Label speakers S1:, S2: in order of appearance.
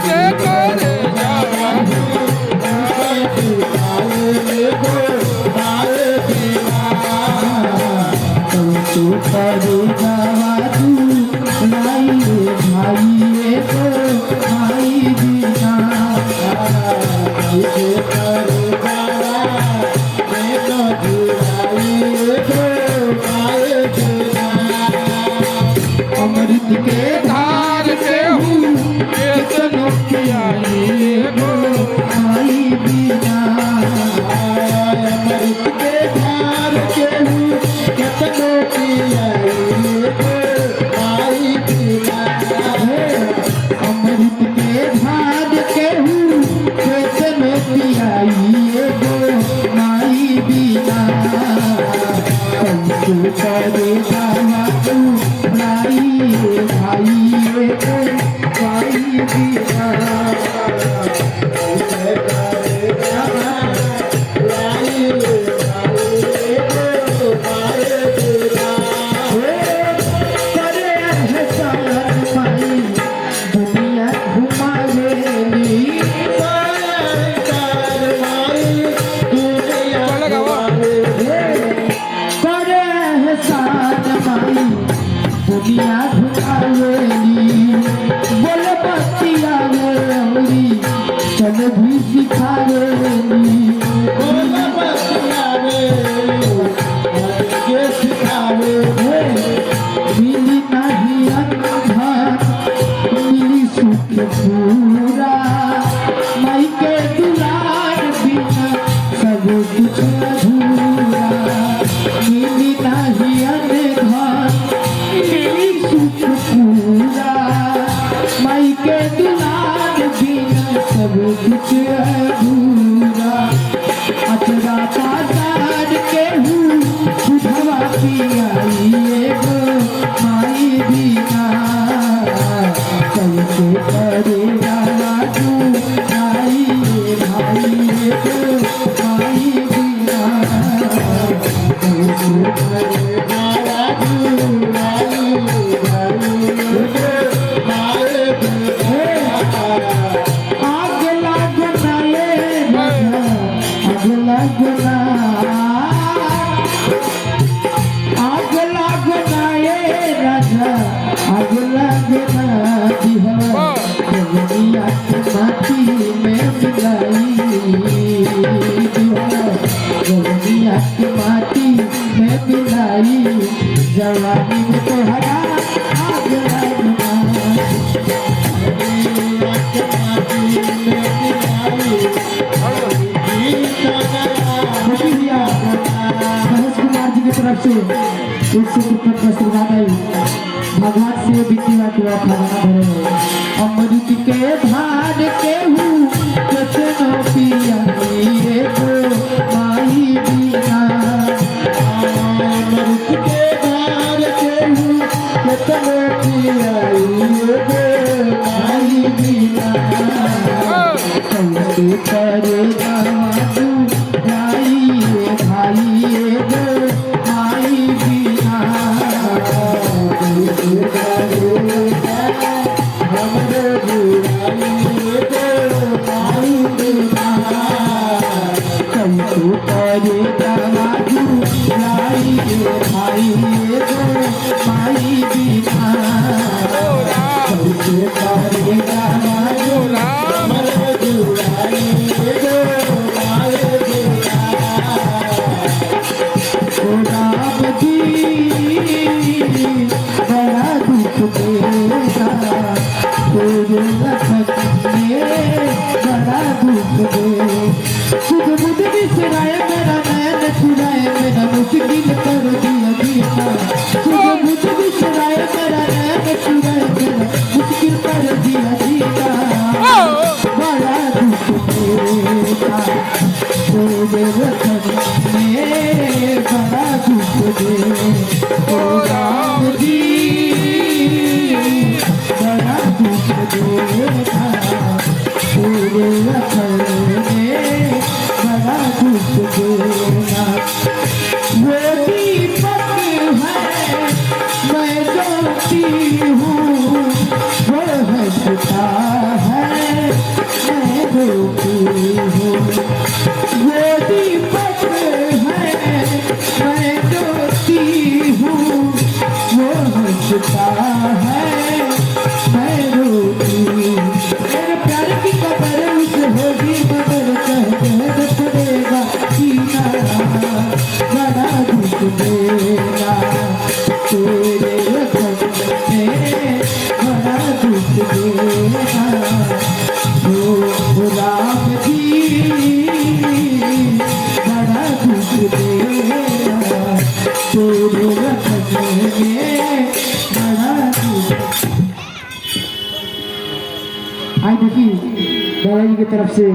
S1: से करे जावा
S2: तू करे जावा तू लाई रे भाई को भाई बिना कैसे करे जावा मैं तो जुलाई को भाई बिना अमृत के
S1: धार से हूँ
S2: कितनों की आई को भाई बिना अमृत के धार के हूँ कितनों की आई को भाई बिना अमृत के धार के हूँ कितनों की आई को भाई बिना कैसे करे जावा तू लाई भाई को भाई बिना कैसे करे जावा लाई भाई को भाई बिना करे एहसान भाई दुनिया घुमावेली करे एहसान भाई दुनिया घुमावेली बोल बतिया वेली चल भी सिखावेली बोल बतिया वेली के सिखावे मिली नहीं अंधा मिली सुख पूरा माई के दुलार बिना सब कुछ अधूरा मिली नहीं अंधा मिली सुख पूरा माई के दुलार बिना सब कुछ अधूरा अचरा पासार के हूँ बुझवा पियाई गो माई बिना कैसे करे जावा तू भाई को माई बिना कैसे करे जावा तू भाई को माई बिना आग लगना ये आग लगना आग लगना ये राजा आग लगना दिहा दुनिया की माटी में मिलाई दिहा दुनिया की माटी में मिलाई जवानी में तो हरा आग लगना दुनिया की माटी में मिलाई महेश कुमार जी की तरफ से 100 रुपये का आशीर्वाद आई भगवान से बिटिया के खजाना भरे अमृत के धार के हूँ कितनो पिया को माई बिना अमृत के धार के हूँ कितनो पिया को माई बिना कैसे करे जावा तू लाई भाई को माई बिना कैसे करे हमरे जुलाई को माई बिना कैसे करे जावा तू लाई भाई को माई बिना कैसे करे जावा तू हमरे जुलाई को माई बिना राम जी बड़ा दुख देगा तेरे लखन में बड़ा दुख दे खुद बुद बिसराए मेरा नैन छुड़ाए मेरा मुश्किल कर दिया जीना खुद बुद बिसराए मेरा नैन छुड़ाए मेरा मुश्किल कर दिया जीना बड़ा दुख देगा तेरे लखन में बड़ा दुख दे राम जी बड़ा दुख देगा पूरे अखल में बड़ा दुख देगा वो दीपक है मैं ज्योति हूँ वो है पिता है लगता है मैं रोती मेरे प्यार की कबर उस होगी मगर कहते पड़ेगा जीना बड़ा दुख देगा तेरे रकम में बड़ा दुख देगा ओ राम जी बड़ा दुख देगा तेरे रकम में बड़ा दुख। आई देखिए दादाजी की तरफ से